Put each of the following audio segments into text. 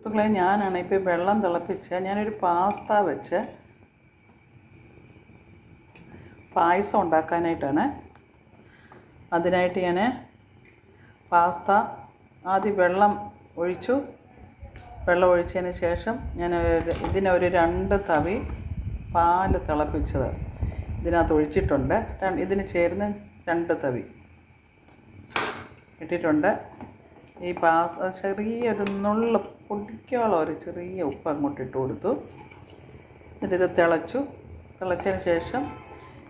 സുഹൃത്തുക്കളെ, ഞാനാണ് ഇപ്പോൾ വെള്ളം തിളപ്പിച്ച് ഞാനൊരു പാസ്ത വെച്ച് പായസം ഉണ്ടാക്കാനായിട്ടാണ്. അതിനായിട്ട് ഞാൻ പാസ്ത ആദ്യം വെള്ളം ഒഴിച്ചതിന് ശേഷം ഞാൻ ഇതിനൊരു 2 തവി പാല് തിളപ്പിച്ചത് ഇതിനകത്ത് ഒഴിച്ചിട്ടുണ്ട്. ഇതിന് ചേർന്ന് 2 തവി ഇട്ടിട്ടുണ്ട്. ഈ പാസ്ത ചെറിയൊരു നുള്ള് പൊടിക്കോളം ഒരു ചെറിയ ഉപ്പ് അങ്ങോട്ട് ഇട്ട് കൊടുത്തു. എന്നിട്ടിത് തിളച്ചതിന് ശേഷം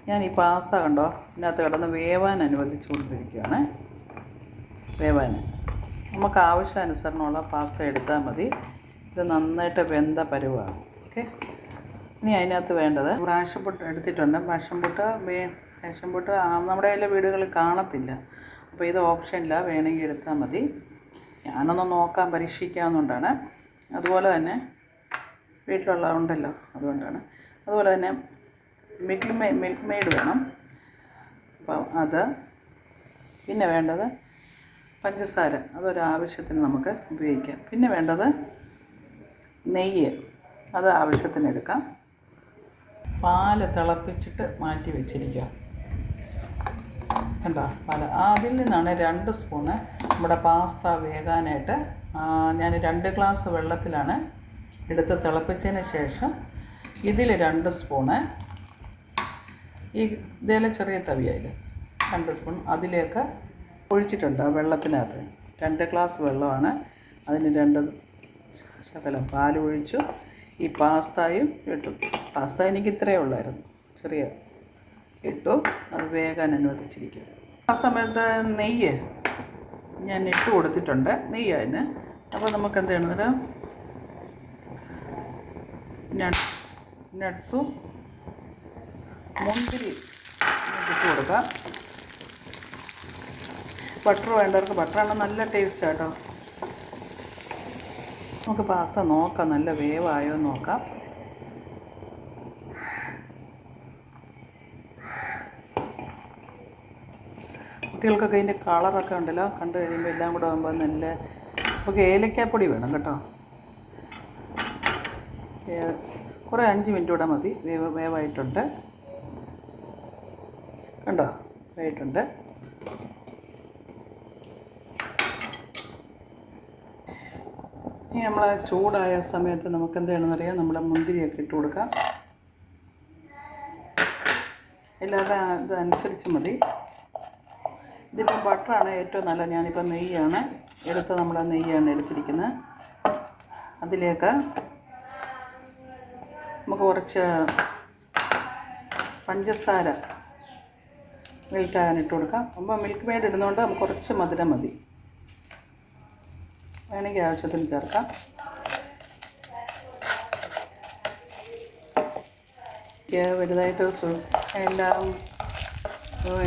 ഞാൻ ഈ പാസ്ത കണ്ടോ ഇതിനകത്ത് കിടന്ന് വേവാൻ അനുവദിച്ചു കൊണ്ടിരിക്കുകയാണ്. നമുക്ക് ആവശ്യാനുസരണമുള്ള പാസ്ത എടുത്താൽ മതി. ഇത് നന്നായിട്ട് വെന്ത പരുവാണ്. ഓക്കെ, ഇനി അതിനകത്ത് വേണ്ടത് പാഷൻ പുട്ട് എടുത്തിട്ടുണ്ട്. പാഷൻ പുട്ട് നമ്മുടെ എല്ലാ വീടുകളിൽ കാണത്തില്ല, അപ്പോൾ ഇത് ഓപ്ഷനില്ല, വേണമെങ്കിൽ എടുത്താൽ മതി. ഞാനൊന്ന് നോക്കാൻ പരീക്ഷിക്കാവുന്നതുകൊണ്ടാണ്. അതുപോലെ തന്നെ വീട്ടിലുള്ള ഉണ്ടല്ലോ, അതുകൊണ്ടാണ്. അതുപോലെ തന്നെ മിൽക്ക് മെയ്ഡ് വേണം. അപ്പം അത് പിന്നെ വേണ്ടത് പഞ്ചസാര, അതൊരാവശ്യത്തിന് നമുക്ക് ഉപയോഗിക്കാം. പിന്നെ വേണ്ടത് നെയ്യ്, അത് ആവശ്യത്തിന് എടുക്കാം. പാല് തിളപ്പിച്ചിട്ട് മാറ്റി വെച്ചിരിക്കുക. കണ്ടോ പാല്, അതിൽ നിന്നാണ് 2 സ്പൂണ് നമ്മുടെ പാസ്ത വേകാനായിട്ട് ഞാൻ 2 ഗ്ലാസ് വെള്ളത്തിലാണ് എടുത്ത് തിളപ്പിച്ചതിന് ശേഷം ഇതിൽ 2 സ്പൂണ് ഇതേലെ ചെറിയ തവിയായത് 2 സ്പൂൺ അതിലേക്ക് ഒഴിച്ചിട്ടുണ്ട്. ആ വെള്ളത്തിനകത്ത് 2 ഗ്ലാസ് വെള്ളമാണ്, അതിന് 2 ശകലം പാൽ ഒഴിച്ചു. ഈ പാസ്തയും ഇട്ടു. പാസ്ത എനിക്ക് ഇത്രയേ ഉള്ളായിരുന്നു, ചെറിയ ഇട്ടു. അത് വേകാൻ അനുവദിച്ചിരിക്കും. ആ സമയത്ത് നെയ്യ് ഞാൻ ഇട്ട് കൊടുത്തിട്ടുണ്ട്, നെയ്യ് അതിന്. അപ്പോൾ നമുക്ക് എന്ത് ചെയ്യണമെന്ന് നട്ട്സും മുന്തിരി ഇട്ട് കൊടുക്കാം. ബട്ടർ വേണ്ടവർക്ക് ബട്ടറാണ് നല്ല ടേസ്റ്റ് കേട്ടോ. നമുക്ക് പാസ്ത നോക്കാം, നല്ല വേവായോ എന്ന് നോക്കാം. കുട്ടികൾക്കൊക്കെ ഇതിൻ്റെ കളറൊക്കെ ഉണ്ടല്ലോ, കണ്ടു കഴിയുമ്പോൾ എല്ലാം കൂടെ ആകുമ്പോൾ നല്ല. നമുക്ക് ഏലക്കാപ്പൊടി വേണം കേട്ടോ. കുറേ 5 മിനിറ്റ് കൂടെ മതി. വേവായിട്ടുണ്ട് കണ്ടോ, വേവായിട്ടുണ്ട്. ഇനി നമ്മൾ ചൂടായ സമയത്ത് നമുക്ക് എന്ത് ചെയ്യണമെന്നറിയാം, നമ്മുടെ മുന്തിരിയൊക്കെ ഇട്ട് കൊടുക്കാം. എല്ലാവരുടെ ഇതനുസരിച്ച് മതി. ഇതിപ്പോൾ ബട്ടറാണ് ഏറ്റവും നല്ലത്. ഞാനിപ്പോൾ നെയ്യാണ് നമ്മുടെ നെയ്യാണ് എടുത്തിരിക്കുന്നത്. അതിലേക്ക് നമുക്ക് കുറച്ച് പഞ്ചസാര മെൽറ്റാകാൻ ഇട്ട് കൊടുക്കാം. അപ്പോൾ മിൽക്ക് മെയ്ഡ് ഇടുന്നതുകൊണ്ട് നമുക്ക് കുറച്ച് മധുരം മതി, വേണമെങ്കിൽ ആവശ്യത്തിന് ചേർക്കാം. വലുതായിട്ട് എല്ലാം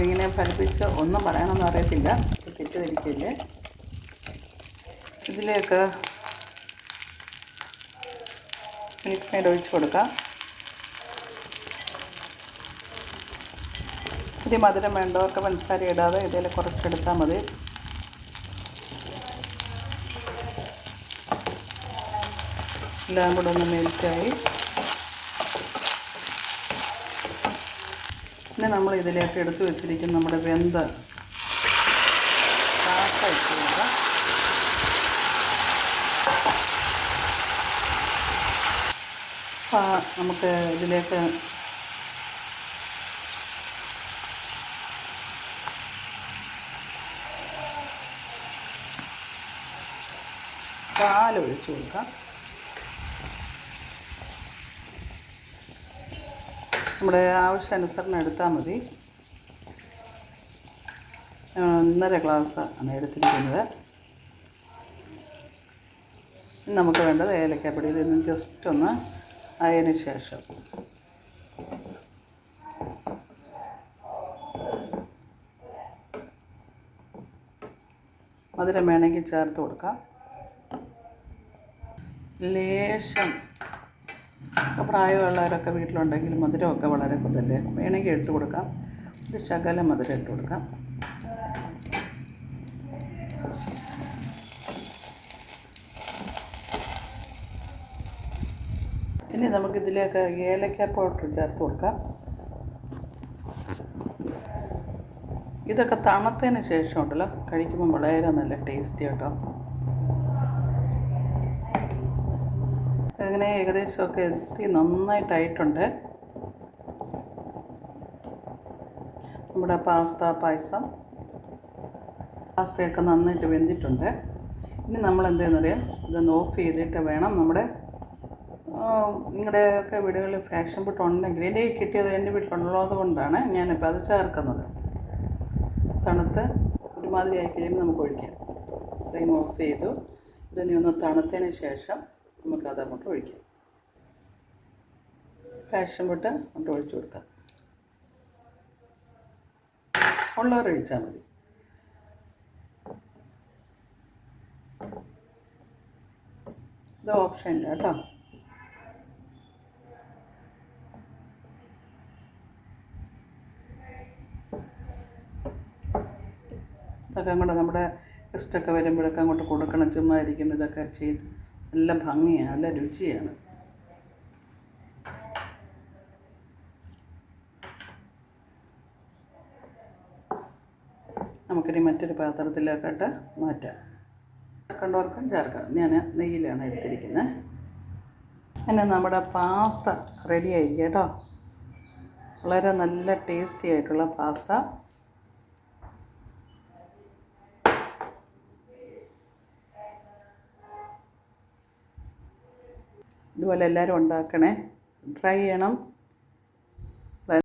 ഇങ്ങനെ ഫലിപ്പിച്ച് ഒന്നും പറയാനൊന്നും അറിയത്തില്ല, തെറ്റിദ്ധരിക്കില്ലേ. ഇതിലേക്ക് മിൽക്ക് മെയ്ഡ് ഒഴിച്ച് കൊടുക്കാം. ഇത്തിരി മധുരം വേണ്ടവർക്ക് പഞ്ചസാര ഇടാതെ ഇതിൽ കുറച്ചെടുത്താൽ മതി. എല്ലാം കൂടെ ഒന്ന് മെൽറ്റായി. പിന്നെ നമ്മൾ ഇതിലേക്ക് എടുത്തു വെച്ചിരിക്കുന്ന നമ്മുടെ വെന്ത പാസ്ത ഇട്ട് കൊടുക്കാം. നമുക്ക് ഇതിലേക്ക് പാലൊഴിച്ച് കൊടുക്കാം. നമ്മുടെ ആവശ്യാനുസരണം എടുത്താൽ മതി. 1.5 ഗ്ലാസ് ആണ് എടുത്തിരിക്കുന്നത്. നമുക്ക് വേണ്ടത് ഏലക്കാപ്പൊടി. ഇതൊന്ന് ജസ്റ്റ് ഒന്ന് ആയതിന് ശേഷം മധുരം വേണമെങ്കിൽ ചേർത്ത് കൊടുക്കാം. ലേശം പ്രായമുള്ളവരൊക്കെ വീട്ടിലുണ്ടെങ്കിൽ മധുരമൊക്കെ വളരെ കൂടുതലല്ലേ, വേണമെങ്കിൽ ഇട്ട് കൊടുക്കാം. ഒരു ശകലം മധുരം ഇട്ട് കൊടുക്കാം. ഇനി നമുക്കിതിലേക്ക് ഏലക്ക പൗഡർ ചേർത്ത് കൊടുക്കാം. ഇതൊക്കെ തണുത്തതിന് ശേഷം ഉണ്ടല്ലോ കഴിക്കുമ്പോൾ വളരെ നല്ല ടേസ്റ്റി കേട്ടോ. അങ്ങനെ ഏകദേശമൊക്കെ എത്തി നന്നായിട്ടായിട്ടുണ്ട് നമ്മുടെ പായസം. പാസ്തയൊക്കെ നന്നായിട്ട് വെന്തിട്ടുണ്ട്. ഇനി നമ്മൾ എന്തെന്നറിയാം, ഇതൊന്ന് ഓഫ് ചെയ്തിട്ട് വേണം നമ്മുടെ നിങ്ങളുടെയൊക്കെ വീടുകളിൽ ഫാഷൻ ഫുഡ് ഉണ്ടെങ്കിൽ എൻ്റെ കിട്ടിയത് എൻ്റെ വീട്ടിലുള്ളത് കൊണ്ടാണ് ഞാനിപ്പോൾ അത് ചേർക്കുന്നത്. തണുത്ത് ഒരുമാതിരി ആയി കഴിയുമ്പോൾ നമുക്ക് ഒഴിക്കാം. ഫ്ലെയിം ഓഫ് ചെയ്തു. ഇതിനെ ഒന്ന് തണുത്തതിന് ശേഷം നമുക്കത് അങ്ങോട്ട് ഒഴിക്കാം. ഫാഷൻ ഫുഡ് അങ്ങോട്ട് ഒഴിച്ചു കൊടുക്കാം. ഉള്ളവരൊഴിച്ചാൽ മതി. ഇത് ഓപ്ഷനില്ല കേട്ടോ. ഇതൊക്കെ അങ്ങോട്ട് നമ്മുടെ ഗസ്റ്റൊക്കെ വരുമ്പോഴൊക്കെ അങ്ങോട്ട് കൊടുക്കണം. ചുമ്മാ ഇരിക്കുമ്പോൾ ഇതൊക്കെ ചെയ്ത് നല്ല ഭംഗിയാണ്, നല്ല രുചിയാണ്. നമുക്കിനി മറ്റൊരു പാത്രത്തിലേക്കിട്ട് മാറ്റാം. ചേർക്കേണ്ടവർക്കും ചേർക്കാം. ഞാൻ നെയ്യിലാണ് എടുത്തിരിക്കുന്നത്. അങ്ങനെ നമ്മുടെ പാസ്ത റെഡി ആയിരിക്കും കേട്ടോ. വളരെ നല്ല ടേസ്റ്റി ആയിട്ടുള്ള പാസ്ത. ഇതുപോലെ എല്ലാവരും ഉണ്ടാക്കണേ, ട്രൈ ചെയ്യണം.